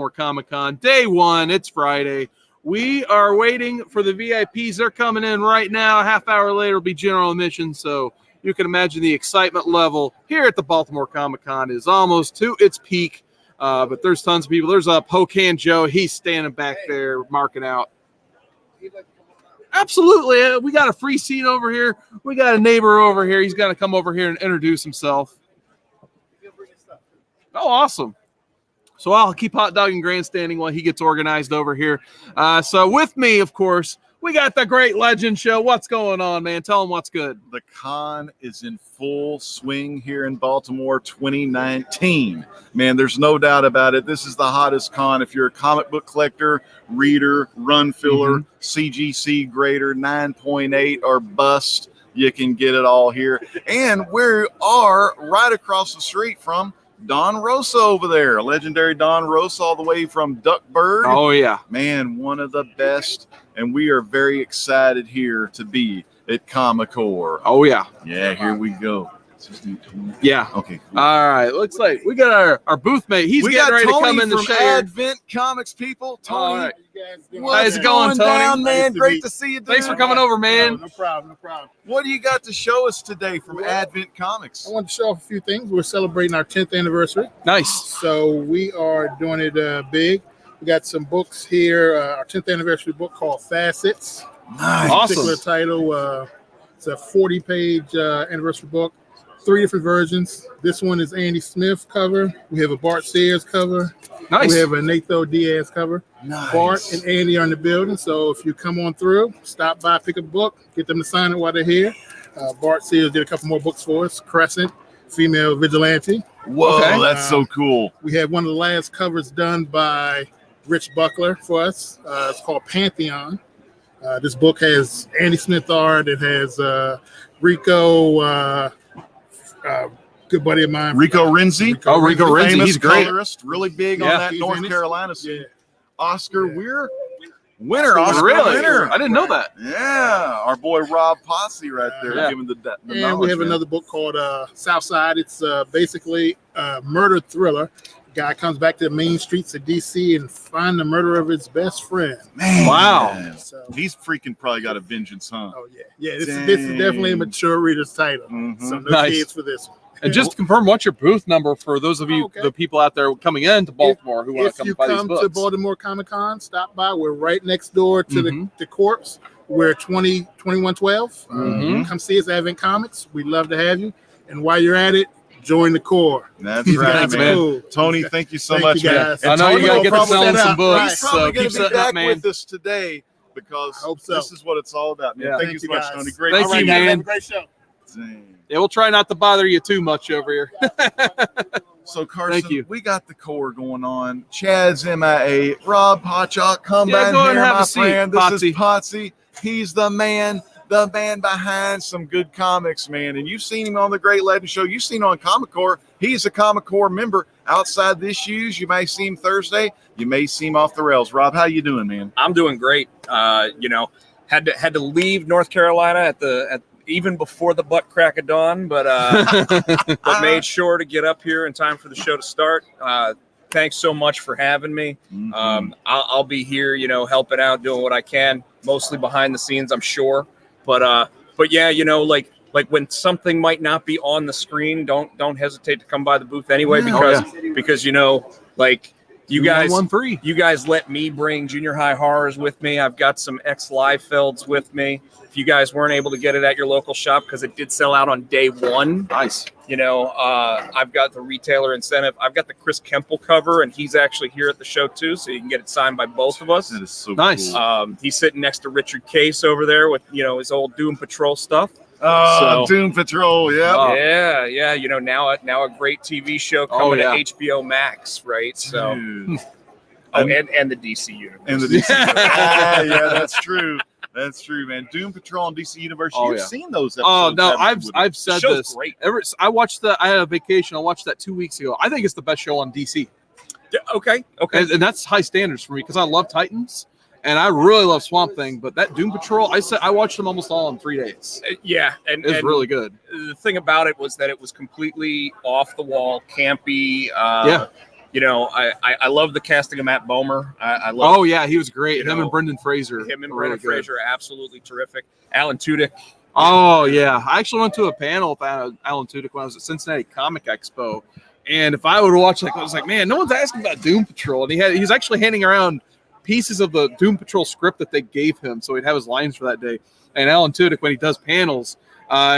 Baltimore Comic-Con. Day one, it's Friday. We are waiting for the VIPs. They're coming in right now. A half hour later will be general admission, so you can imagine the excitement level here at the Baltimore Comic-Con is almost to its peak. But there's tons of people. There's Pocan Joe. He's standing back there marking out. Absolutely. We got a free seat over here. We got a neighbor over here. He's got to come over here and introduce himself. Oh, awesome. So I'll keep hot dogging grandstanding while he gets organized over here. So with me, of course, we got the Great Legend Show. What's going on, man? Tell them what's good. The con is in full swing here in Baltimore 2019. Man, there's no doubt about it. This is the hottest con. If you're a comic book collector, reader, run filler, CGC grader, 9.8 or bust, you can get it all here. And we are right across the street from Don Rosa over there, legendary Don Rosa, all the way from Duckburg. Oh, yeah. Man, one of the best. And we are very excited here to be at Comic-Core. Oh, yeah. Yeah, here we go. Yeah. Okay. All right. Looks like we got our booth mate. He's getting ready to come in the show. Advent Comics, people. Tony, All right. what's How's it going, Tony? down, man? Great to see you. Thanks for coming over, man. No problem. What do you got to show us today from Advent Comics? I want to show off a few things. We're celebrating our 10th anniversary, Nice. so we are doing it big. We got some books here. Our 10th anniversary book called Facets. Nice. Awesome. Particular title. It's a 40-page anniversary book. 3 different versions. This one is Andy Smith cover. We have a Bart Sears cover. Nice. We have a Nathan Diaz cover. Nice. Bart and Andy are in the building, so if you come on through, stop by, pick up a book, get them to sign it while they're here. Bart Sears did a couple more books for us. Crescent, Female Vigilante. Whoa, Okay. that's so cool. We had one of the last covers done by Rich Buckler for us. It's called Pantheon. This book has Andy Smith art. It has Rico, good buddy of mine. Rico Renzi. Oh, Rico Renzi. Famous He's great. colorist, really big Yeah. on that He's North in it. Carolina scene. Yeah. Oscar Yeah. Weir, Oscar Really? winner. I didn't know that. Yeah, our boy Rob Posse right there, Yeah. giving the And knowledge. we have man. another book called Southside. It's basically a murder thriller. Guy comes back to the main streets of DC and find the murder of his best friend. Man, Wow. So, he's freaking probably got a vengeance, huh? oh yeah. This is definitely a mature reader's title. Mhm. So no Nice. kids for this one. And just to confirm, what's your booth number for those of you, Okay. the people out there coming into Baltimore who want If to come you buy these come books? to Baltimore Comic Con, stop by. We're right next door to Mhm. the corpse. We're 2112. Mhm. Come see us at Advent Comics. We'd love to have you. And while you're at it, join the core. That's These right, guys are man. cool. Tony, thank you so Thank much, you, man. guys. I know you Tony gotta will get to probably- selling some Right. books, He's probably so going keep to be setting back up, man. with us today because I hope so. this is what it's all about, man. Yeah. Thank you so much, guys. Tony. Great. Thank to see you, guys. man. Have a great show. Dang. Yeah, we'll try not to bother you too much over here. So, Carson, Thank you. we got the core going on. Chad's MIA. Rob Pochak, come Yeah, back go ahead here, and have my a seat, friend. This Potsy. is Potsy. He's the man behind some good comics, man. And you've seen him on the Great Legend Show. You've seen him on Comic-Core. He's a Comic-Core member. Outside the issues, you may see him Thursday. You may see him off the rails. Rob, how you doing, man? I'm doing great. Had to leave North Carolina at even before the butt crack of dawn, but made sure to get up here in time for the show to start. Thanks so much for having me. Mhm. I'll be here, helping out, doing what I can, mostly behind the scenes, I'm sure. But yeah, like when something might not be on the screen, don't hesitate to come by the booth anyway, Yeah. because you guys 113. you guys let me bring Junior High Horrors with me. I've got some ex-Liefelds with me. If you guys weren't able to get it at your local shop, because it did sell out on day one, Nice. I've got the retailer incentive. I've got the Chris Kemple cover, and he's actually here at the show too, so you can get it signed by both of us. That is so Nice. cool. He's sitting next to Richard Case over there with his old Doom Patrol stuff. Oh, so- Doom Patrol, yeah. Oh. Yeah. Now a great TV show coming yeah. to HBO Max, right? So, Dude. and the DC universe. And the DC. yeah, that's true. That's true, man. Doom Patrol and DC Universe. Oh, You've yeah. seen those episodes. Oh no, haven't you, I've said show's this. great. I watched I had a vacation. I watched that 2 weeks ago. I think it's the best show on DC, Yeah, okay. and that's high standards for me because I love Titans and I really love Swamp Thing. But that Doom Patrol, I watched them almost all in 3 days. Yeah, and It's really good. the thing about it was that it was completely off the wall, campy. Yeah. you know, I love the casting of Matt Bomer. I love Oh yeah, he was great. You Him know, and Brendan Fraser. him and were really Brendan good. Fraser are absolutely terrific. Alan Tudyk. Oh yeah, I actually went to a panel with Alan Tudyk when I was at Cincinnati Comic Expo, and if I would have watched, like, I was like, man, no one's asking about Doom Patrol, and he's actually handing around pieces of the Doom Patrol script that they gave him, so he'd have his lines for that day. And Alan Tudyk, when he does panels,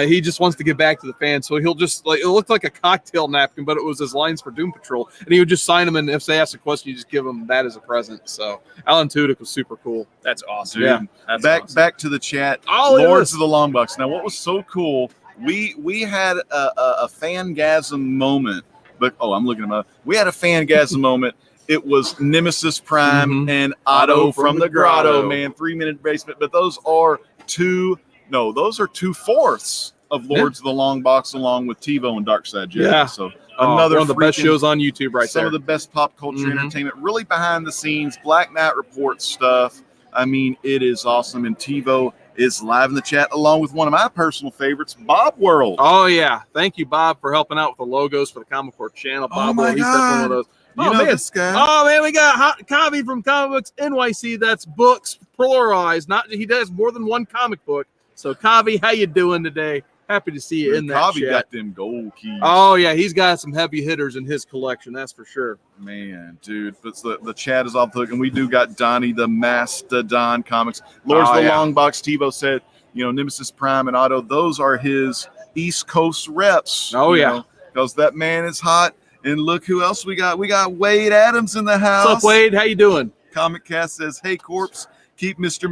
he just wants to give back to the fans, so he'll just it looked like a cocktail napkin, but it was his lines for Doom Patrol, and he would just sign them, and if they ask a question, you just give them that as a present. So Alan Tudyk was super cool. That's awesome. Dude, Yeah. That's back awesome. back to the chat. Oh, look at Lords this. of the Long Box. Now, what was so cool? We had a fangasm moment, but I'm looking at my. We had a fangasm moment. It was Nemesis Prime Mhm. and Otto Otto from the Grotto, man. 3-minute basement, but those are 2/4 of Lords of the Long Box, along with TiVo and Darkside Jedi. Yeah. So Oh, another one of the best freaking- shows on YouTube, right some there. of the best pop culture Mhm. entertainment, really behind the scenes, Black Knight Report stuff. I mean, it is awesome. And TiVo is live in the chat, along with one of my personal favorites, Bob World. Oh yeah, thank you, Bob, for helping out with the logos for the Comic Book channel. Oh, Bob, my he's definitely one of God. those. You Oh know man, this guy. oh man, we got Kavi from Comic Books NYC. That's books pluralized. Not he does more than one comic book. So Kavi, how you doing today? Happy to see you in that Covey chat. got them gold keys. Oh yeah, he's got some heavy hitters in his collection. That's for sure. Man, dude, but the chat is off the hook, and we do got Donnie the Mastodon Comics. Lords Oh, of the yeah. Long Box. TiVo said, Nemesis Prime and Otto, those are his East Coast reps. Oh, yeah. Because that man is hot. And look who else we got. We got Wade Adams in the house. What's up, Wade? How you doing? Comic Cast says, hey, Corpse, keep Mr.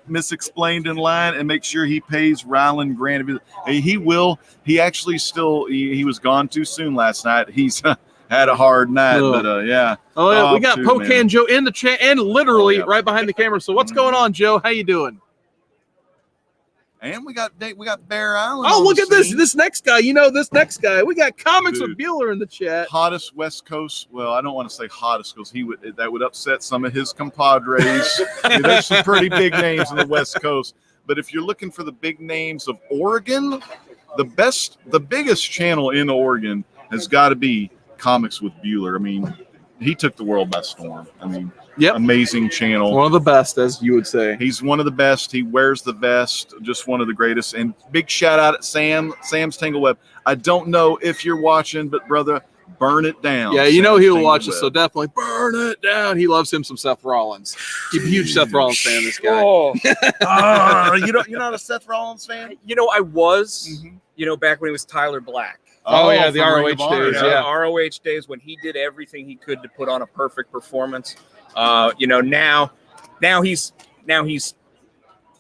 Misexplained in line and make sure he pays Ryland Grant. Hey, he will. He actually he was gone too soon last night. He's had a hard night, Ugh. but yeah. Oh yeah, we Bob got too, Pocan man. Joe in the chat and literally Oh, yeah. right behind the camera. So what's going on, Joe? How you doing? And we got Bear Island. Oh, on look the at this! scene. This next guy. This next guy. We got Comics with Dude. Bueller in the chat. Hottest West Coast. Well, I don't want to say hottest because that would upset some of his compadres. I mean, there's some pretty big names in the West Coast. But if you're looking for the big names of Oregon, the biggest channel in Oregon has got to be Comics with Bueller. I mean, he took the world by storm. I mean, Yep. amazing channel. One of the best, as you would say. He's one of the best. He wears the vest. Just one of the greatest. And big shout out at Sam's Tangle Web. I don't know if you're watching, but brother, burn it down. Yeah, Sam's he'll Tangle watch this, so Web. definitely burn it down. He loves him some Seth Rollins. He's a huge Seth Rollins fan, this guy. Oh, You're not a Seth Rollins fan? I was, Mhm. back when he was Tyler Black. Oh, yeah, the from Ring ROH of Honor, days, You know, yeah. ROH days when he did everything he could to put on a perfect performance. Now he's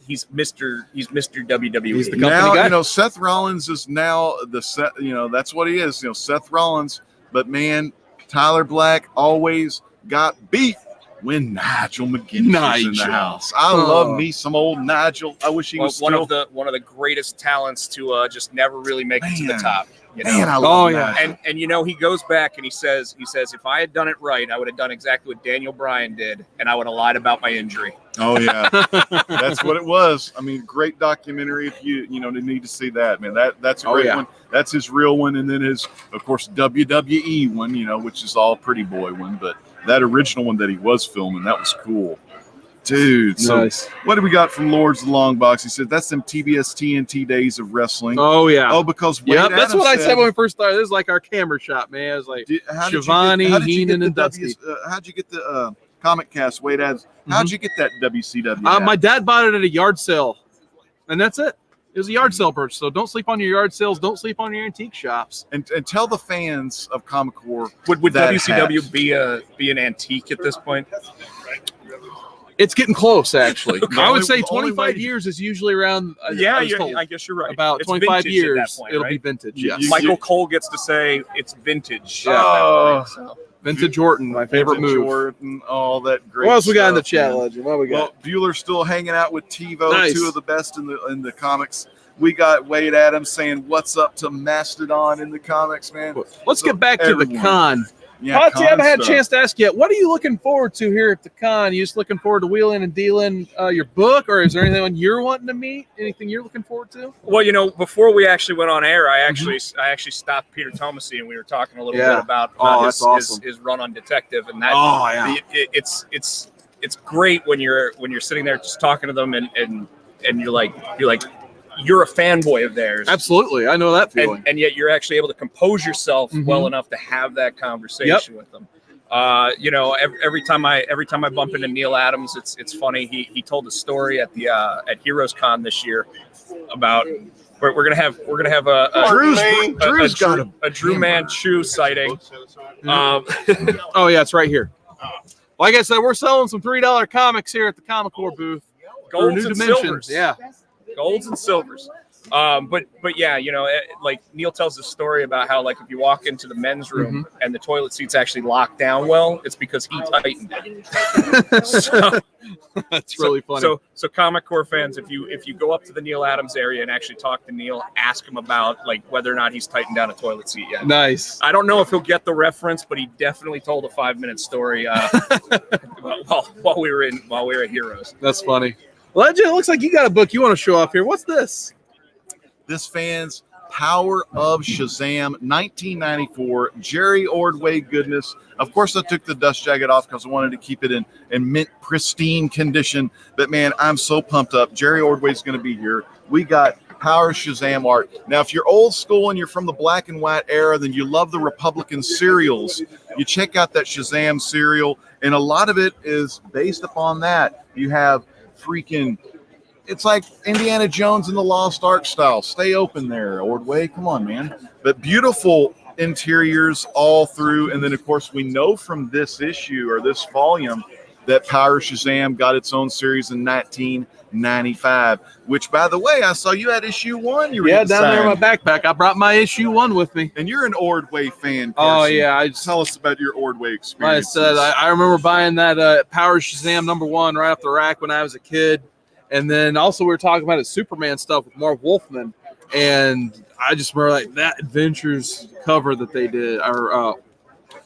Mr. WWE. He's the company Now, guy. Seth Rollins is now that's what he is, Seth Rollins. But man, Tyler Black always got beat when Nigel McGuinness was in the Nigel. house. I Oh. love me some old Nigel. I wish he was one still. of the greatest talents to just never really make it to the Man. top. Man, I love Oh, yeah. Nigel. And he goes back and he says if I had done it right, I would have done exactly what Daniel Bryan did, and I would have lied about my injury. Oh yeah, that's what it was. I mean, great documentary. If you need to see that, man, that's a Oh, great yeah. one. That's his real one, and then his, of course, WWE one. Which is all Pretty Boy one, but that original one that he was filming, that was cool, dude. So Nice. what do we got from Lords of the Long Box? He said that's them TBS TNT days of wrestling. Oh, yeah. Oh, because Wade Yep, that's Adams what I said when we first started. This is like our camera shot, man. It was like, Shivani, Heenan, and Dusty. How'd you get the Comic Cast? Wade Adams. How'd you get that WCW? my dad bought it at a yard sale, and that's it. It was a yard sale purchase. So don't sleep on your yard sales. Don't sleep on your antique shops. and tell the fans of Comic Core. Would that WCW hat. be an antique at this point? It's getting close, actually. I would say The only 25 way- years is usually around. I was told, I guess you're right. about It's 25 vintage at that years, point, it'll right? be vintage. You- Yes, you- Michael Cole gets to say it's vintage. Yeah. at that Oh. point, so. vintage Orton, my favorite Vintage move. Jordan, all that great. What else we got in the stuff, chat, man. Legend? What we got? Well, Bueller's still hanging out with TiVo, Nice. two of the best in the comics. We got Wade Adams saying, "What's up to Mastodon in the comics, man?" Let's So get back to the everyone. con. Yeah, Potsy, I haven't had a stuff. chance to ask yet. What are you looking forward to here at the con? You just looking forward to wheeling and dealing your book, or is there anything you're wanting to meet? Anything you're looking forward to? Well, before we actually went on air, I actually Mm-hmm. I actually stopped Peter Tomasi, and we were talking a little bit about that's awesome. his run on Detective, and that it's great when you're sitting there just talking to them, and you're like you're a fanboy of theirs. Absolutely, I know that feeling. And yet you're actually able to compose yourself well enough to have that conversation with them. Every time I bump into Neil Adams, it's funny. He told a story at the at Heroes Con this year about we're gonna have Drew's got a Drew Manchu sighting. Oh yeah, it's right here. Like I said, we're selling some $3 comics here at the Comic Core booth. Golds New and Dimensions. silvers. Yeah. Golds and silvers. But yeah, like Neil tells this story about how, like, if you walk into the men's room and the toilet seat's actually locked down well, it's because he tightened it. So, That's really funny. So Comic Core fans, if you go up to the Neil Adams area and actually talk to Neil, ask him about like whether or not he's tightened down a toilet seat yet. Nice. I don't know if he'll get the reference, but he definitely told a 5-minute story while we were at Heroes. That's funny. Legend, it looks like you got a book you want to show off here. What's this? This fan's Power of Shazam, 1994, Jerry Ordway goodness. Of course, I took the dust jacket off because I wanted to keep it in mint pristine condition. But man, I'm so pumped up. Jerry Ordway's going to be here. We got Power of Shazam art. Now, if you're old school and you're from the black and white era, then you love the Republican serials. You check out that Shazam serial, and a lot of it is based upon that. You have freaking, it's like Indiana Jones and the Lost Ark style. Stay open there, Ordway. Come on, man. But beautiful interiors all through. And then, of course, we know from this issue or this volume that Power Shazam got its own series in 1995, which, by the way, I saw you had issue 1. You were down there in my backpack. I brought my issue 1 with me. And you're an Ordway fan, Carson. Oh, yeah. Tell us about your Ordway Like I experience. said, I remember buying that Power Shazam #1 right off the rack when I was a kid. And then also we were talking about his Superman stuff with Marv Wolfman. And I just remember like that Adventures cover that they did, or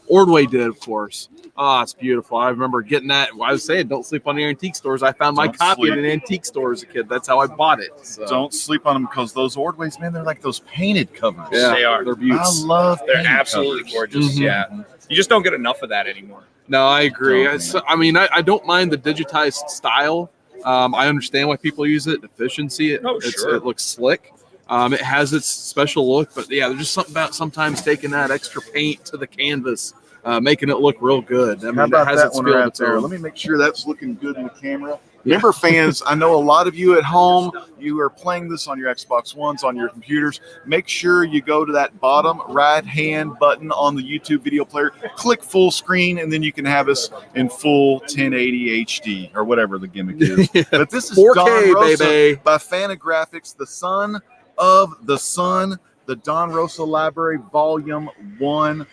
Ordway did, of course. Oh, it's beautiful. I remember getting that. I was saying, don't sleep on the antique stores. I found my Don't copy sleep. at an antique store as a kid. That's how I bought it. So. Don't sleep on them because those Ordways, man, they're like those painted covers. Yeah, They are. They're I beautiful. love They're painted absolutely covers. gorgeous. Mhm. Yeah, you just don't get enough of that anymore. No, I agree. Oh, I mean, I don't mind the digitized style. I understand why people use it. Efficiency. Sure. It looks slick. It has its special look, but yeah, there's just something about sometimes taking that extra paint to the canvas, making it look real good. I mean, How about it has that its one feel of right its there? own. Let me make sure that's looking good in the camera. Remember, fans, I know a lot of you at home, you are playing this on your Xbox Ones, on your computers. Make sure you go to that bottom right-hand button on the YouTube video player, click full screen, and then you can have us in full 1080 HD or whatever the gimmick is. But this is 4K, Don Rosa baby. by Fanagraphics, the son of the sun, the Don Rosa Library, Volume 1.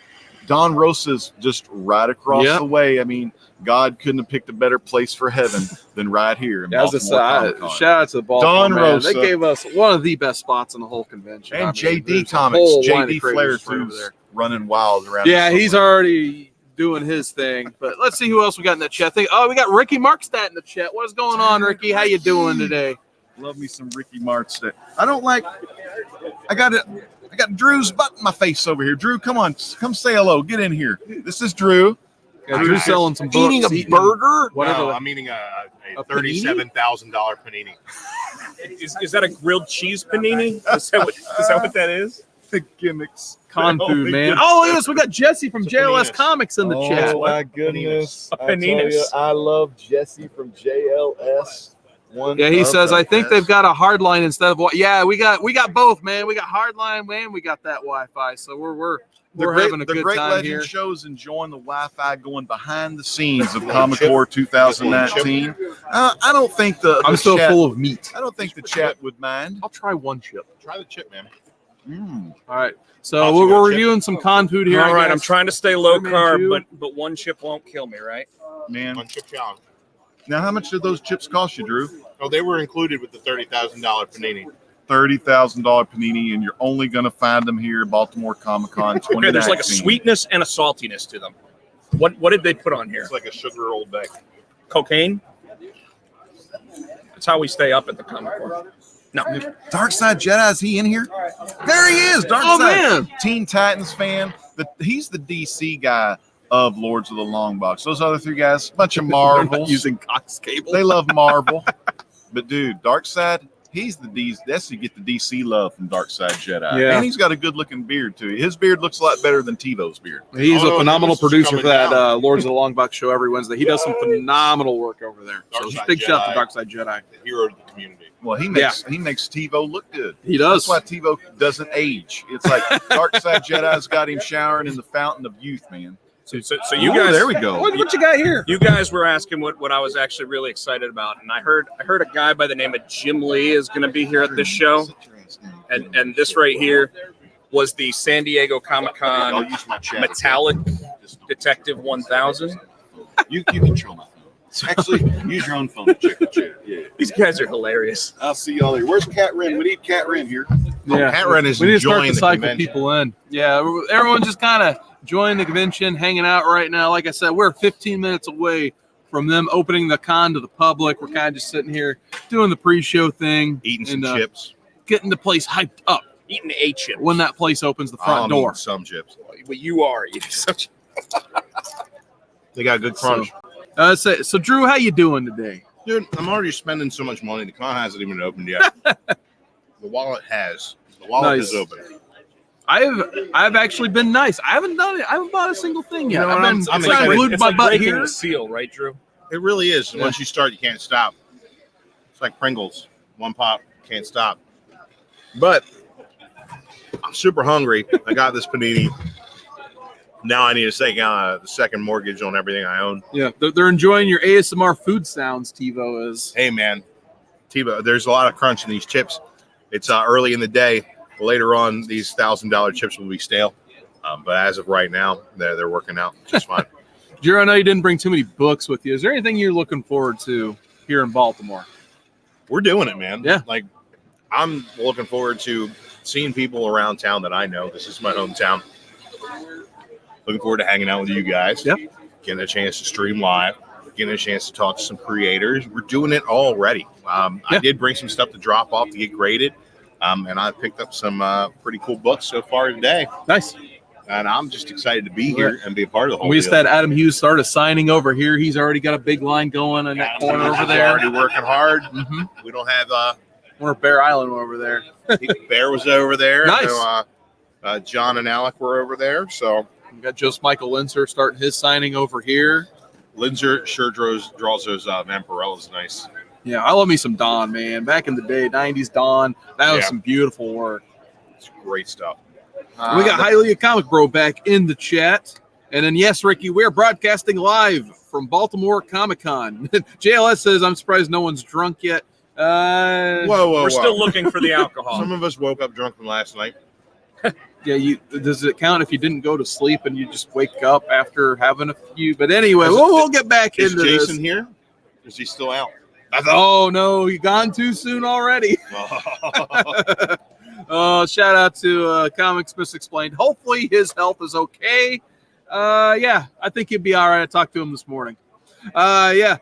Don Rosa's just right across Yep. the way. I mean, God couldn't have picked a better place for heaven than right here in As I Baltimore said, Comic-Con. shout out to the Baltimore Don man. Rosa. They gave us one of the best spots in the whole convention. And I mean, JD there's a Comics, whole line JD of Flair creators right over too, there. running wild around. Yeah, the he's subway. already doing his thing. But let's see who else we got in the chat. We got Ricky Markstadt in the chat. What is going on, Ricky? How you doing today? Love me some Ricky Markstadt. I don't like. I got Drew's butt in my face over here. Drew, come on, come say hello. Get in here. This is Drew. Yeah, Drew's selling some books. Eating a burger. Whatever. No, I'm eating a A panini? $37,000 panini. Is that a grilled cheese panini? Is that what that is? The gimmicks. Con Oh, food, man. yeah. Oh, look at this. We got Jesse from It's a JLS paninis. Comics in the chat. Oh my goodness! A I tell paninis. you, I love Jesse from JLS. One Yeah, he of says, the I think best. they've got a hard line instead of what. Yeah, we got both, man. We got hard line, man. We got that Wi-Fi. So we're having a the good Great time Legend here. shows enjoying the Wi-Fi going behind the scenes of Comic Core 2019. I don't think the I'm still chat, full of meat. I don't think the chat would mind. I'll try one chip. Try the chip, man. All right. So Awesome, we're got chip. reviewing some con food here. All right, I I'm guess. trying to stay low Superman carb, chew. but one chip won't kill me, right? Man, One chip challenge. now how much did those chips cost you, Drew? Oh, they were included with the $30,000 panini. $30,000 panini, and you're only going to find them here at Baltimore Comic Con 2019. Okay, there's like a sweetness and a saltiness to them. What did they put on here? It's like a sugar Old Bay. Cocaine? That's how we stay up at the Comic Con. No. Darkside Jedi, is he in here? There he is. Darkside. Oh, man. Teen Titans fan. He's the DC guy of Lords of the Long Box. Those other three guys, bunch of Marvels. Using Cox cable. They love Marvel. But dude, Darkseid, he's the DC. That's you get the DC love from Darkside Jedi. Yeah. And he's got a good looking beard too. His beard looks a lot better than TiVo's beard. He's Oh, a phenomenal this is producer coming for that down. Lords of the Long Box show every Wednesday. He does some phenomenal work over there. So Darkside big shout out to Jedi. Darkside Jedi. The hero of the community. Well, he makes TiVo look good. He does. That's why TiVo doesn't age. It's like Darkside Jedi's got him showering in the fountain of youth, man. So you guys, there we go. What you got here? You guys were asking what I was actually really excited about, and I heard a guy by the name of Jim Lee is going to be here at this show, and this right here was the San Diego Comic I'll Con use my chat. Metallic Detective 1000. You control my phone. Actually, use your own phone to check the chat. Yeah. These guys are hilarious. I'll see y'all later. Where's Cat Ren? We need Cat Ren here. Yeah, Cat Ren is we need to start enjoying to the cycle convention. people in. Yeah, everyone's just kind of enjoying the convention, hanging out right now. Like I said, we're 15 minutes away from them opening the con to the public. We're kind of just sitting here doing the pre-show thing, Eating some and, chips. getting the place hyped up Eating a chip. when that place opens the front I'm door. eating some chips. But you are eating such. They got good crunch. So Drew, how you doing today? Dude, I'm already spending so much money. The con hasn't even opened yet. The wallet has. The wallet Nice. is open. I've actually been nice. I haven't done it. I haven't bought a single thing yet. You know I've what, been I'm trying to excited. glued It's my like butt breaking here. the seal, right, Drew? It really is. Yeah. Once you start, you can't stop. It's like Pringles. One pop, can't stop. But I'm super hungry. I got this panini. Now I need to take out the second mortgage on everything I own. Yeah, they're enjoying your ASMR food sounds. TiVo is. Hey, man. TiVo, there's a lot of crunch in these chips. It's early in the day. Later on, these $1,000 chips will be stale. But as of right now, they're working out just fine. Drew, I know you didn't bring too many books with you. Is there anything you're looking forward to here in Baltimore? We're doing it, man. Yeah. Like, I'm looking forward to seeing people around town that I know. This is my hometown. Looking forward to hanging out with you guys. Yep. Getting a chance to stream live. Getting a chance to talk to some creators. We're doing it already. I did bring some stuff to drop off to get graded. And I picked up some pretty cool books so far today. Nice. And I'm just excited to be here and be a part of the whole We just deal. had Adam Hughes start a signing over here. He's already got a big line going in that corner over He's there. already working hard. Mm-hmm. We don't have We're at Bear Island over there. Bear was over there. Nice. So, John and Alec were over there. So We got Joe Michael Linzer starting his signing over here. Linzer sure draws those Vampirellas nice. Yeah, I love me some Don, man. Back in the day, 90s Don. That was Yeah. some beautiful work. It's great stuff. We got Hialeah Comic Bro back in the chat. And then, yes, Ricky, we're broadcasting live from Baltimore Comic Con. JLS says, I'm surprised no one's drunk yet. Whoa. We're still looking for the alcohol. Some of us woke up drunk from last night. Yeah, does it count if you didn't go to sleep and you just wake up after having a few? But anyway, we'll get back Is into Jason this. here? Is he still out? Oh, no, you gone too soon already. Shout out to Comics Misexplained. Hopefully his health is okay. Yeah, I think he'd be all right. I talked to him this morning. Yeah,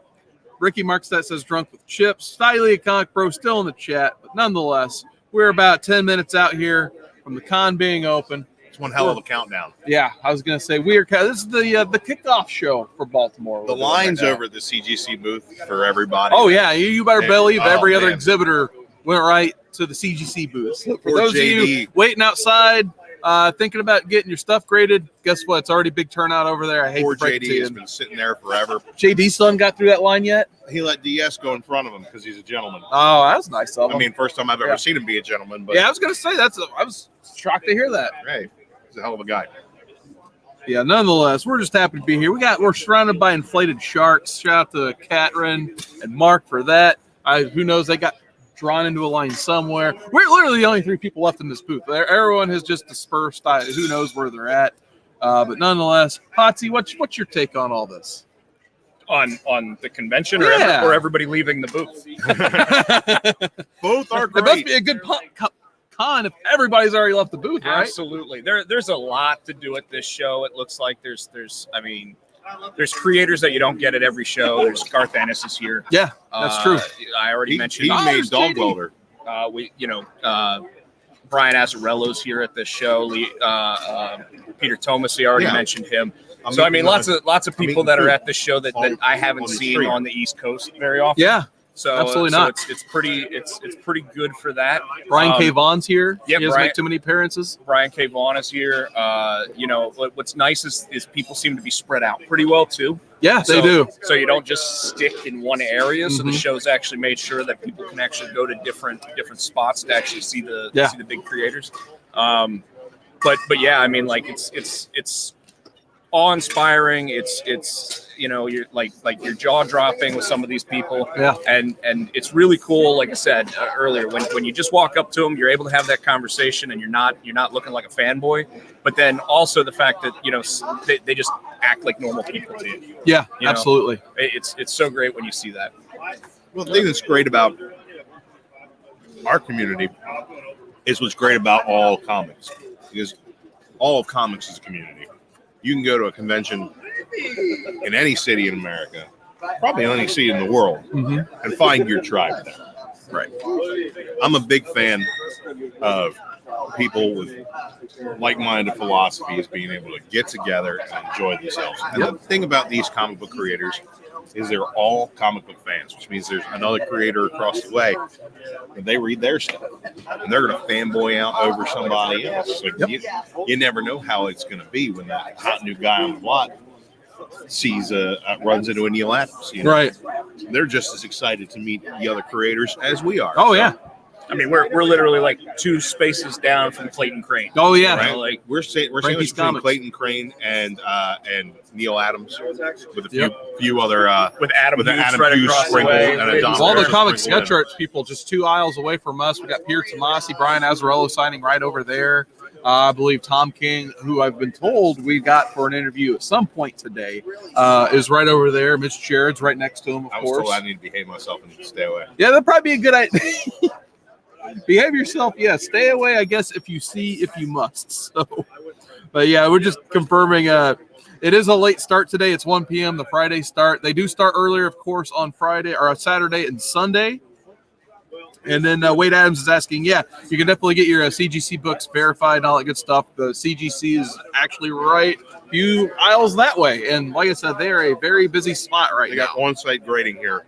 Ricky Markstead says drunk with chips. Hialeah Comic Bro still in the chat, but nonetheless, we're about 10 minutes out here from the con being open. It's one hell of a countdown. Yeah, I was gonna say this is the kickoff show for Baltimore. The We're doing lines right now. over at the CGC booth for everybody. Oh yeah, you better And- believe oh, every other man. exhibitor went right to the CGC booth. So for Poor those of you JD. waiting outside, thinking about getting your stuff graded, guess what? It's already big turnout over there. I hate Poor to break it to JD has you. been sitting there forever. JD son got through that line yet? He let DS go in front of him because he's a gentleman. Oh, that was nice of him. I mean, first time I've ever Yeah. seen him be a gentleman, but yeah, I was gonna say I was shocked to hear that. hey, he's a hell of a guy. Yeah, nonetheless, we're just happy to be here. We're surrounded by inflated sharks. Shout out to Catrin and Mark for that. Who knows? They got drawn into a line somewhere. We're literally the only three people left in this booth. Everyone has just dispersed. Who knows where they're at? But nonetheless, Potsy, what's your take on all this? On the convention Yeah. or everybody leaving the booth? Both are It must great. be a good con if everybody's already left the booth, right? Absolutely. There's a lot to do at this show. It looks like there's creators that you don't get at every show. There's Garth Ennis is here. Yeah, that's true. I already He mentioned made there's Dog JD. Welder. Brian Azzarello's here at this show. Peter Thomas, I already Yeah. mentioned him. I'm So I eating mean, lots of people eating that are food at this show that I haven't on the seen street. on the East Coast very often. Yeah, So absolutely so not. It's pretty good for that. Brian K. Vaughn's here. yeah, he doesn't Brian- make too many appearances. Brian K. Vaughan is here. What's nice is people seem to be spread out pretty well too. Yeah, they So- do. So you don't just stick in one area. So the Mhm. show's actually made sure that people can actually go to different spots to actually see the Yeah. see the big creators. But yeah, I mean, like it's awe-inspiring. It's you're like you're jaw-dropping with some of these people. Yeah. And it's really cool. Like I said earlier, when you just walk up to them, you're able to have that conversation, and you're not looking like a fanboy. But then also the fact that they just act like normal people to you. Yeah, You know. absolutely. It's so great when you see that. Well, the thing that's great about our community is what's great about all comics, because all of comics is a community. You can go to a convention in any city in America, probably any city in the world, Mhm. and find your tribe there. Right. I'm a big fan of people with like-minded philosophies being able to get together and enjoy themselves. And the thing about these comic book creators is they're all comic book fans, which means there's another creator across the way and they read their stuff and they're going to fanboy out over somebody else. So you never know how it's going to be when that hot new guy on the block runs into a Neil Adams. You know? Right. They're just as excited to meet the other creators as we are. Oh So, yeah. I mean, we're literally like 2 spaces down from Clayton Crane. Oh yeah. Right? Like We're Frankie's sandwiched between Comics. Clayton Crane and Neil Adams with a Yep. few other with Adam with an Hughes Adam right Hughes across the sprinkle way. and a Don All the Barrett comic sprinkle sketch arts people just 2 aisles away from us. We got Peter Tomasi, Brian Azzarello signing right over there. I believe Tom King, who I've been told we got for an interview at some point today, is right over there. Mitch Jared's right next to him, of I was course. told I need to behave myself and stay away. Yeah, that'd probably be a good idea. Behave yourself. Yeah, stay away, I guess, if you must. So, but yeah, we're just confirming. It is a late start today. It's 1 p.m. the Friday start. They do start earlier, of course, on Friday or Saturday and Sunday. And then Wade Adams is asking, yeah, you can definitely get your CGC books verified and all that good stuff. The CGC is actually right a few aisles that way. And like I said, they are a very busy spot right They now. got on-site grading here,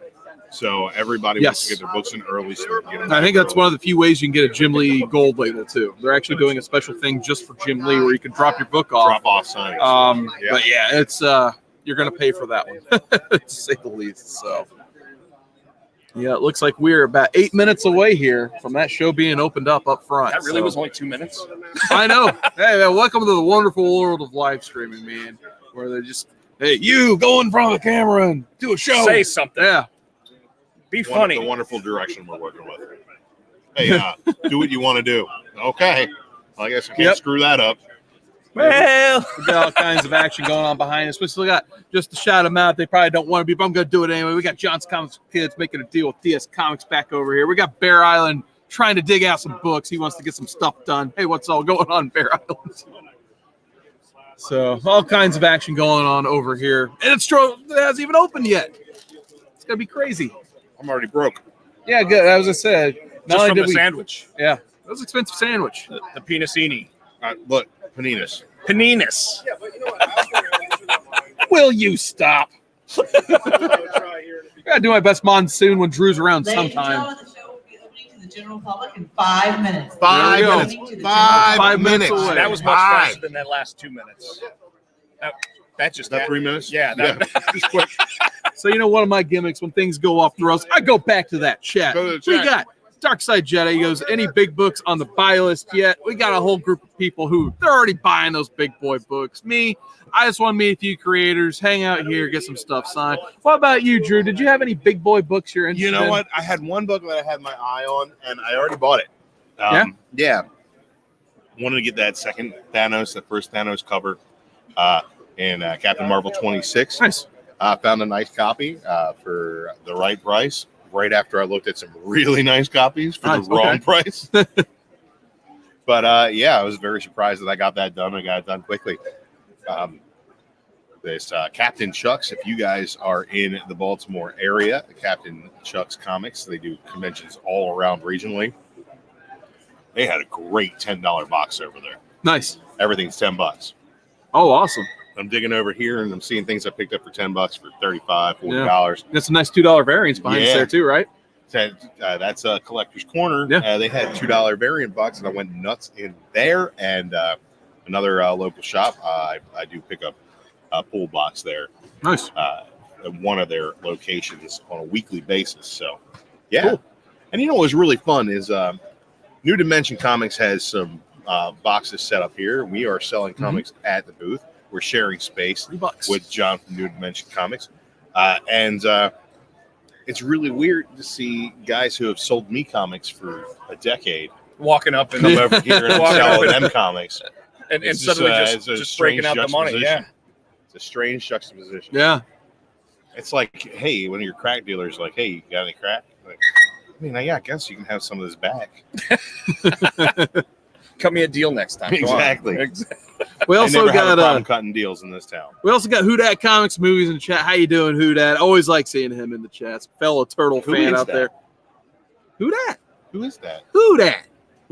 so everybody Yes. wants to get their books in early. So they can get them I think back that's one of the few ways you can get a Jim Lee gold label too. They're actually doing a special thing just for Jim Lee where you can drop your book off. drop off signings. Yeah. But yeah, it's you're gonna pay for that one, to say the least. So yeah, it looks like we're about 8 minutes away here from that show being opened up front. That really So- was only 2 minutes. I know. Hey, man, welcome to the wonderful world of live streaming, man. Where they're just, hey, you go in front of the camera and do a show. Say something. Yeah. Be The funny. wonderful direction we're working with. Hey, do what you want to do. Okay. Well, I guess I can't Yep. screw that up. Well, we got all kinds of action going on behind us. We still got, just to shout them out, they probably don't want to be, but I'm going to do it anyway. We got John's Comics Kids making a deal with DS Comics back over here. We got Bear Island trying to dig out some books. He wants to get some stuff done. Hey, what's all going on, Bear Island? So, all kinds of action going on over here. And it hasn't even opened yet. It's going to be crazy. I'm already broke. Yeah, good. As I said, not Just only from did the we, sandwich. yeah, that was an expensive sandwich. The penisini. Look, Paninas. Paninis. Will you stop? I gotta do my best monsoon when Drew's around Ladies and sometime. gentlemen, the show will be opening to the general public in 5 minutes. 5 There we go. minutes. 5 minutes. away. That was much Five. faster than that last 2 minutes. That just Is that 3 minutes? Yeah, that just quick. So you know, one of my gimmicks when things go off the rails, I go back to that chat. Go to the We chat. got Darkside Jedi. He goes, any big books on the buy list yet? We got a whole group of people who they're already buying those big boy books. Me, I just want to meet a few creators, hang out here, get some stuff signed. What about you, Drew? Did you have any big boy books you're interested You know in? what? I had one book that I had my eye on, and I already bought it. Yeah. Wanted to get that second Thanos, the first Thanos cover in Captain Marvel 26. Nice. Found a nice copy for the right price. Right after I looked at some really nice copies for Nice, the wrong okay. price. But yeah, I was very surprised that I got that done. I got it done quickly. This Captain Chuck's, if you guys are in the Baltimore area, Captain Chuck's Comics, they do conventions all around regionally. They had a great $10 box over there. Nice. Everything's $10. Oh, awesome. I'm digging over here and I'm seeing things I picked up for $10 for $35, $40. That's a nice $2 variance behind us Yeah. there too, right? That's a collector's corner. Yeah. They had $2 variant box, and I went nuts in there. And another local shop, I do pick up a pool box there Nice. at one of their locations on a weekly basis. So, yeah. Cool. And you know what was really fun is New Dimension Comics has some boxes set up here. We are selling comics at the booth. We're sharing space $3. with John from New Dimension Comics. And it's really weird to see guys who have sold me comics for a decade Walking up and come over here and Walking sell up them comics. and It's suddenly it's a just breaking out strange the money. Yeah. juxtaposition. It's a strange juxtaposition. Yeah. It's like, hey, one of your crack dealers like, hey, you got any crack? Like, I mean, yeah, I guess you can have some of this back. Cut me a deal next time. Come on. Exactly. We I also never have a got problem cutting deals in this town. we also got Who Dat Comics Movies in the chat. How you doing, Who Dat? Always like seeing him in the chats. Fellow Turtle Who fan is out that? there. Who Dat? Who is that? Who Dat?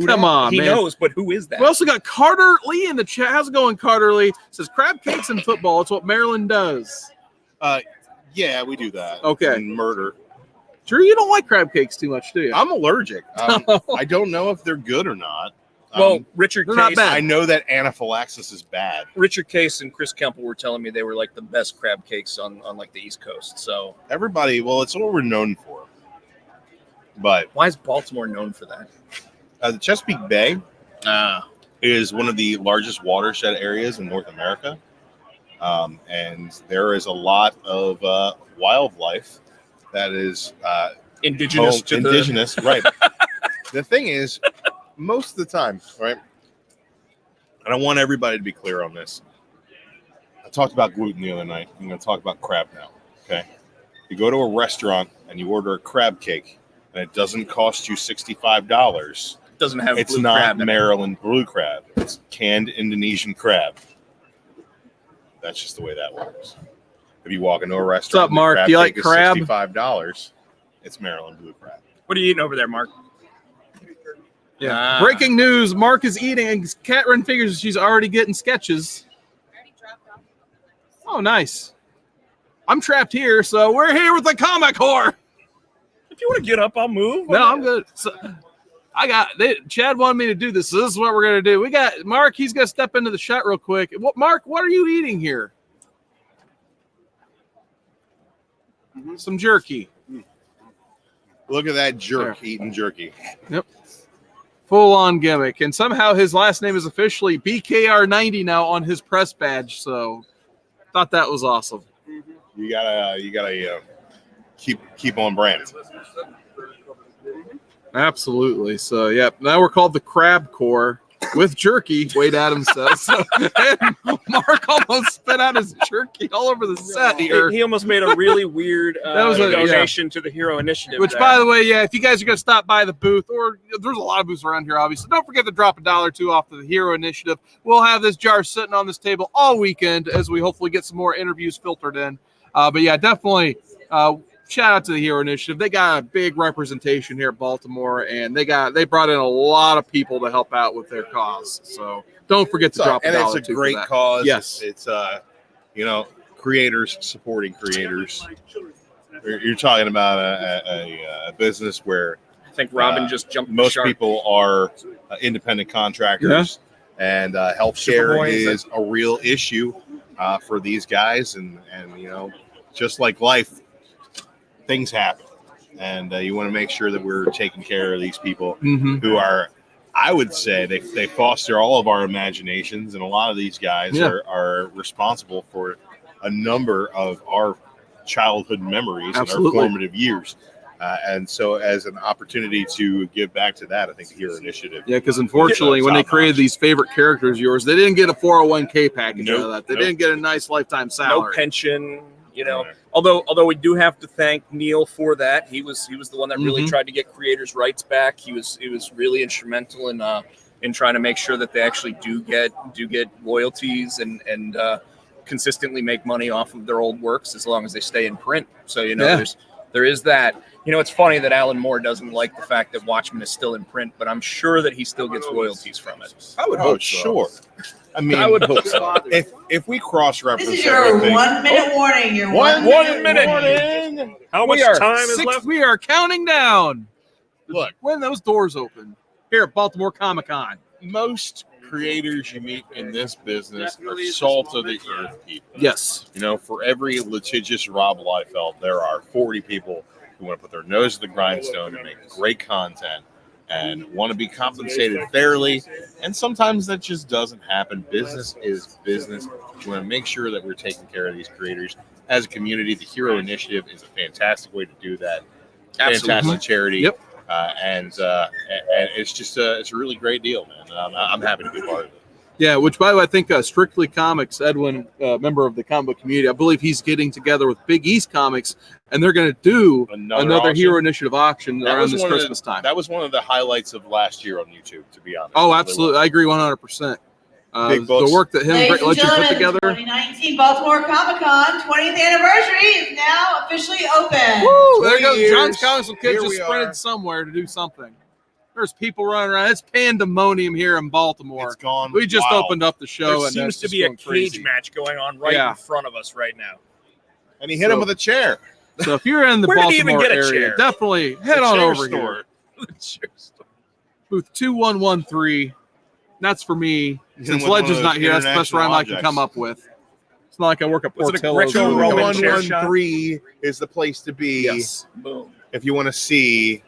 Come on, He man. knows, but who is that? We also got Carter Lee in the chat. How's it going, Carter Lee? Says crab cakes and football. It's what Maryland does. Yeah, we do that. Okay. And murder. Drew, you don't like crab cakes too much, do you? I'm allergic. I don't know if they're good or not. well, Richard they're not Case, bad. I know that anaphylaxis is bad. Richard Case and Chris Kemple were telling me they were like the best crab cakes on like the East Coast. So Everybody, well, it's what we're known for. But why is Baltimore known for that? the Chesapeake Bay is one of the largest watershed areas in North America. And there is a lot of wildlife that is Indigenous to indigenous, right? The thing is, most of the time, right? And I want everybody to be clear on this. I talked about gluten the other night. I'm going to talk about crab now. Okay, you go to a restaurant and you order a crab cake, and it doesn't cost you $65. doesn't have It's blue not crab in it. Maryland blue crab. It's canned Indonesian crab. That's just the way that works. If you walk into a restaurant, up, Mark? and the Do you like cake is crab? $65. It's Maryland blue crab. What are you eating over there, Mark? Yeah. Breaking news: Mark is eating, and Catherine figures she's already getting sketches. Oh, nice. I'm trapped here, so we're here with the comic whore. If you want to get up, I'll move. No, I'm good. So, Chad wanted me to do this, so this is what we're gonna do. We got Mark. He's gonna step into the shot real quick. Mark, what are you eating here? Some jerky. Look at that jerk eating jerky. Full on gimmick, and somehow his last name is officially BKR90 now on his press badge. So, thought that was awesome. You gotta keep on brand. Absolutely. So, yep. Now we're called the Crab Corps with jerky. Wade Adams says. So, and Mark almost spit out his jerky all over the set here. He almost made a really weird was a- donation to the Hero Initiative. Which, there. by the way, yeah, if you guys are going to stop by the booth, or there's a lot of booths around here, obviously, don't forget to drop $1 or $2 off to the Hero Initiative. We'll have this jar sitting on this table all weekend as we hopefully get some more interviews filtered in. But yeah, definitely shout out to the Hero Initiative. They got a big representation here at Baltimore, and they brought in a lot of people to help out with their cause. So don't forget to drop $1 and or it's $2 a for great that. cause. Yes. It's creators supporting creators. You're talking about a business where I think Robin just jumped the most shark. people are independent contractors, and healthcare Superboy, is is a real issue for these guys. And just like life, things happen, and you want to make sure that we're taking care of these people Mhm. who are, I would say, they foster all of our imaginations, and a lot of these guys Yeah. are responsible for a number of our childhood memories and our Absolutely. formative years. And so as an opportunity to give back to that, I think the Hero Initiative. Yeah, because unfortunately, when they created these favorite characters of yours, they didn't get a 401k package out of Nope, that. They nope. didn't get a nice lifetime No salary. pension. You know, although we do have to thank Neil for that. He was the one that really Mhm. tried to get creators' rights back. He was really instrumental in trying to make sure that they actually do get royalties and consistently make money off of their old works as long as they stay in print. So there is that. You know, it's funny that Alan Moore doesn't like the fact that Watchmen is still in print, but I'm sure that he still gets royalties from it. I would hope sure. I mean, I would hope so. If we cross This reference is your everything, 1 minute warning. Your One one minute warning. How much time is left? We are counting down. Look, When those doors open here at Baltimore Comic-Con. Most creators you meet in this business are salt of the earth people. Yes. You know, for every litigious Rob Liefeld, there are 40 people who want to put their nose to the grindstone and make great content and want to be compensated fairly. And sometimes that just doesn't happen. Business is business. We want to make sure that we're taking care of these creators as a community. The Hero Initiative is a fantastic way to do that. Fantastic charity. Yep. And it's just it's a really great deal, man. I'm happy to be part of it. Yeah, which, by the way, I think Strictly Comics, Edwin, member of the comic book community, I believe he's getting together with Big East Comics, and they're going to do another auction. Hero Initiative auction That around was this one of Christmas time. That was one of the highlights of last year on YouTube, to be honest. Oh, It really absolutely. was. I agree 100%. Big books. The work that him and Ladies Great and Legend put gentlemen, together. 2019 Baltimore Comic Con 20th anniversary is now officially open. Woo, there 20 goes years. John's Comics with Kids Here just we sprinted are. somewhere to do something. There's people running around. It's pandemonium here in Baltimore. It's gone. We just wild. opened up the show, There and seems that's to just be a going cage crazy. match going on right Yeah. in front of us right now. And he hit him with a chair. So if you're in the Where did he even Baltimore get a area, chair? definitely head The on chair over here. store. Booth 2113. That's for me. He's Since in one of Legend's those not here, that's the best international rhyme I can objects. come up with. It's not like I work at Was it a Portillo's. Greco-Roman chair shot? 2113 is the place to be Yes. Boom. if you want to see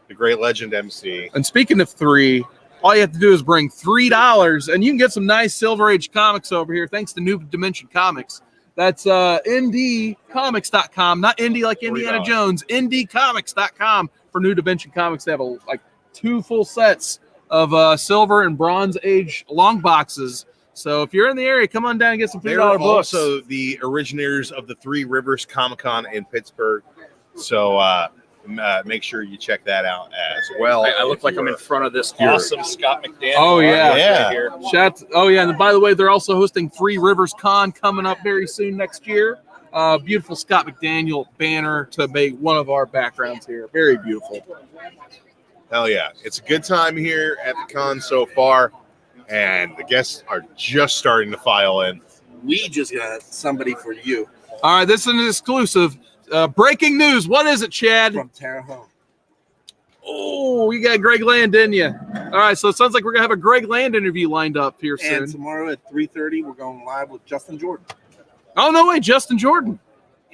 the Great Legend MC. And speaking of three, all you have to do is bring $3, and you can get some nice Silver Age comics over here, thanks to New Dimension Comics. That's indiecomics.com, not indie like Indiana $3. Jones, indiecomics.com for New Dimension Comics. They have like 2 full sets of Silver and Bronze Age long boxes. So if you're in the area, come on down and get some They're $3 books. also the originators of the Three Rivers Comic Con in Pittsburgh. So make sure you check that out as well. I look like I'm in front of this awesome Scott McDaniel. Oh, yeah. artist Yeah. right here. Oh, yeah. And by the way, they're also hosting Three Rivers Con coming up very soon next year. Beautiful Scott McDaniel banner to make one of our backgrounds here. Very beautiful. Hell yeah. It's a good time here at the con so far, and the guests are just starting to file in. We just got somebody for you All right, this is an exclusive. Breaking news. What is it, Chad? from Terre Haute. Oh, you got Greg Land, didn't you? All right, so it sounds like we're going to have a Greg Land interview lined up here And soon. tomorrow at 3:30, we're going live with Justin Jordan Oh, no way. Justin Jordan.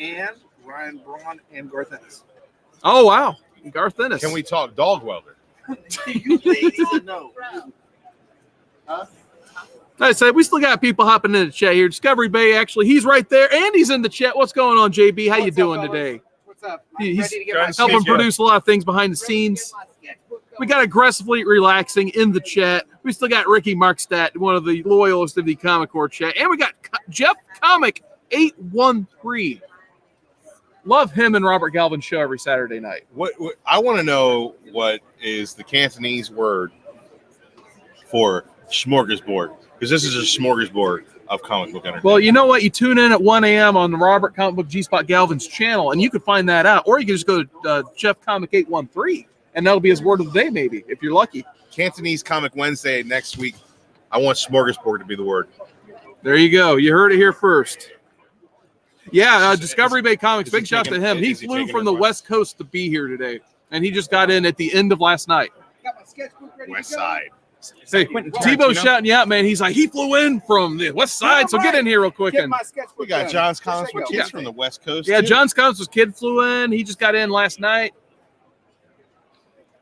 and Ryan Braun and Garth Ennis. Oh, wow. Garth Ennis. Can we talk dog welder? You ladies know. I said we still got people hopping in the chat here. Discovery Bay, actually, he's right there. Andy's in the chat. What's going on, JB? How you doing today? What's up? He's ready to get Guys, my helping Yeah. produce a lot of things behind the scenes. We got aggressively relaxing in the chat. We still got Ricky Markstadt, one of the loyalists of the Comic Core chat, and we got Jeff Comic 813. Love him and Robert Galvin's show every Saturday night. What I want to know what is the Cantonese word for smorgasbord, because this is a smorgasbord of comic book entertainment. Well, you know what? You tune in at 1 a.m. on the Robert Comic Book G-Spot Galvin's channel, and you can find that out. Or you can just go to Jeff Comic 813, and that'll be his word of the day, maybe, if you're lucky. Cantonese Comic Wednesday next week. I want smorgasbord to be the word. There you go. You heard it here first. Yeah, Discovery Bay Comics. is he Big shout taking- to him. He is he flew taking from his the lunch? West Coast to be here today, and he just got in at the end of last night. Got my sketchbook ready West to go. Side. Hey, Quentin Tebow's Tarantino? shouting you out, man. He's like, he flew in from the West Side, so get in here real quick. Get And my sketchbook We got done. John's Just Comics let with go. kids from the West Coast. yeah, too. John's Comics' kid flew in. He just got in last night.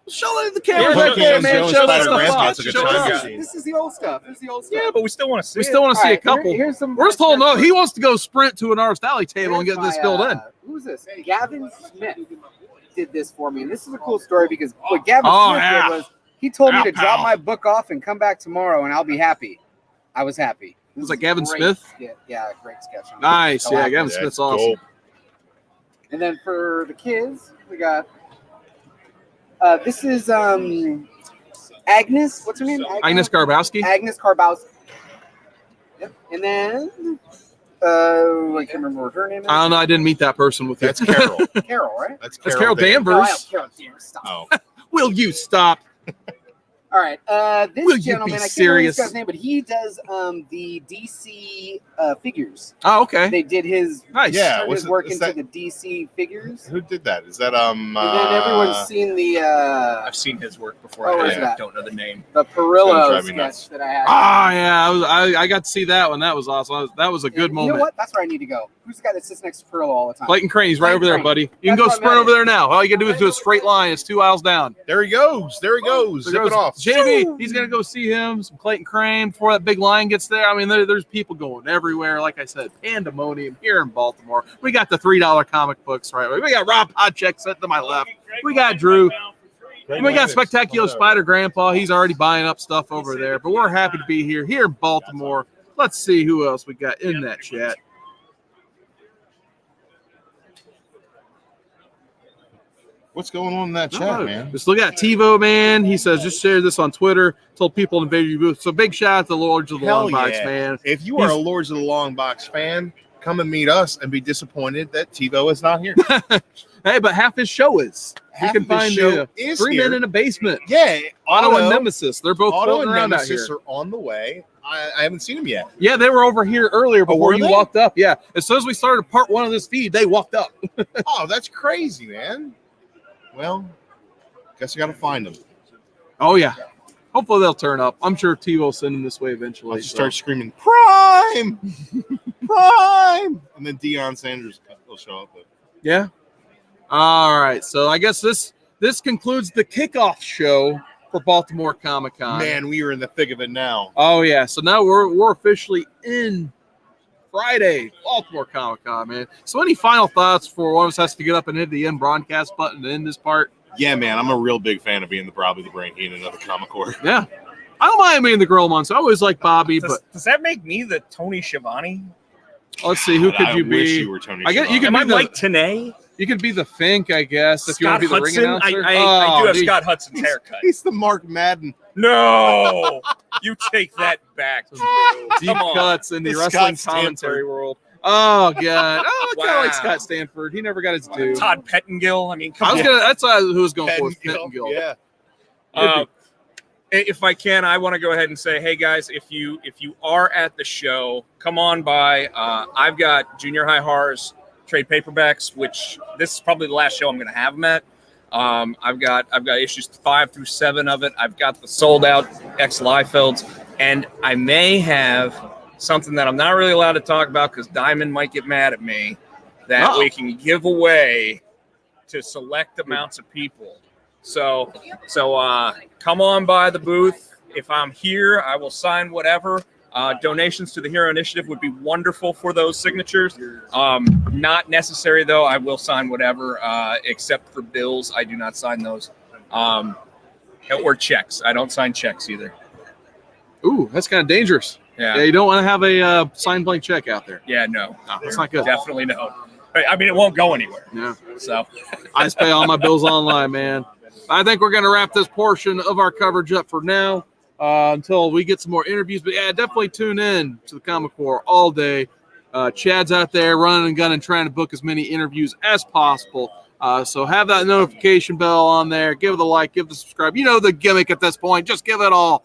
Show the camera Yeah, right there, man. Jones, Show Spider that Grandpa stuff off. took a Show it time off. machine. This is the old stuff. This is the old stuff. Yeah, but we still want to see We it. still want to see a All right, couple. here's some. We're still no. He wants to go sprint to an Artist Alley table and Here's get this my, filled in. Who's this? Gavin Smith did this for me, and this is a cool story because what Gavin Oh, Smith yeah. did was he told me Yeah, to drop pal. my book off and come back tomorrow, and I'll be happy. I was happy. This Was it is Gavin great. Smith? Yeah, great sketch. on it. Nice. I Yeah, like Gavin it. Smith's That's awesome. dope. And then for the kids, we got this is Agnes. What's her name? Agnes Garbowski. Agnes Karbowski. Yep. And then I can't remember what her name is. I don't know. I didn't meet that person with you. That's Carol. Carol, right? That's That's Carol Danvers. No, I have Carol Danvers. Stop. Oh, Will you stop? All right. This Will you gentleman, be I can't remember serious? this guy's name, but he does the DC figures. Oh, okay. They did his Nice. Yeah, turned what's his it- work is into that- the DC figures. who did that? Is that And then everyone's seen the I've seen his work before. Oh, I is that? don't know the name. Perillo drive me nuts. sketch that I had. Ah, yeah. I got to see that one. That was awesome. That was a good You moment. know what? That's where I need to go. Who's the guy that sits next to Perillo all the time? Clayton Crane, he's right Clayton over there, Crane. buddy. You can That's go what I sprint meant. over there now. All you got to do is do a straight line. It's 2 aisles down. There he goes. There he goes. There Zip goes it off. JV, he's going to go see him, some Clayton Crane before that big line gets there. I mean, there's people going everywhere. Like I said, pandemonium here in Baltimore. We got the $3 comic books right away. We got Rob Podcheck sitting to my left. We got Drew. And we got Spectacular Spider Grandpa. He's already buying up stuff over there. But we're happy to be here in Baltimore. Let's see who else we got in that chat. What's going on in that chat, man? Just look at TiVo, man. He says, just share this on Twitter. Told people in the video booth. So big shout out to Lords of the Hell Long Box, yeah. man. If you are a Lords of the Long Box fan, come and meet us and be disappointed that TiVo is not here. Hey, but half his show is. Half you can of his find show the is Three here. Men in a Basement. Yeah, Otto and Nemesis. They're both Otto floating and around out Nemesis here. are on the way. I haven't seen them yet. Yeah, they were over here earlier before were you they? walked up. Yeah. As soon as we started part one of this feed, they walked up. Oh, that's crazy, man. Well, guess I got to find them. Oh, yeah. Hopefully they'll turn up. I'm sure T will send them this way eventually. I'll just start screaming, Prime! Prime! And then Deion Sanders will show up. Yeah. All right. So I guess this concludes the kickoff show for Baltimore Comic-Con. Man, we are in the thick of it now. Oh yeah. So now we're officially in Friday, Baltimore Comic-Con, man. So any final thoughts before one of us has to get up and hit the end broadcast button to end this part? Yeah, man, I'm a real big fan of being Bobby the Brain Heenan of the Comic Corps. Yeah. I don't mind being the girl months. I always like Bobby, but Does that make me the Tony Schiavone? let's see, who could I you wish be? you were Tony I guess you Schiavone. could Am be I the Mike Tenay? you could be the Fink, I guess, if you want Scott to be the ring Hudson? announcer. I Oh, do have dude. Scott Hudson's haircut. He's the Mark Madden. No, you take that back. Deep Come on. cuts in the It's wrestling Scott commentary Stanford. world. Oh god. Oh, I kind of like Wow. Scott Stanford. He never got his due. Todd Pettengill. I mean, come I was on. gonna. That's who was going for. Pettengill. Yeah. If I can, I want to go ahead and say, hey guys, if you are at the show, come on by. I've got Junior High Horrors trade paperbacks, which this is probably the last show I'm going to have them at. I've got issues 5 through 7 of it. I've got the sold out X Liefelds, and I may have something that I'm not really allowed to talk about because Diamond might get mad at me that Uh-oh. we can give away to select amounts of people. So come on by the booth. If I'm here, I will sign whatever. Donations to the Hero Initiative would be wonderful for those signatures. Not necessary, though. I will sign whatever, except for bills. I do not sign those. Or checks. I don't sign checks either. Ooh, that's kind of dangerous. Yeah, Yeah. you don't want to have a signed blank check out there. Yeah, no. No, that's not good. Definitely no. I mean, it won't go anywhere. Yeah. So, I just pay all my bills online, man. I think we're going to wrap this portion of our coverage up for now until we get some more interviews. But yeah, definitely tune in to the Comic Corps all day. Chad's out there running and gunning, trying to book as many interviews as possible. So have that notification bell on there. Give it a like, give it a subscribe. You know the gimmick at this point. Just give it all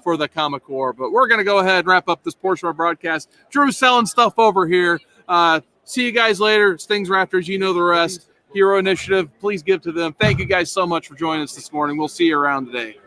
for the Comic Corps. But we're going to go ahead and wrap up this portion of our broadcast. Drew's selling stuff over here. See you guys later. Stings Raptors, you know the rest. Hero Initiative, please give to them. Thank you guys so much for joining us this morning. We'll see you around today.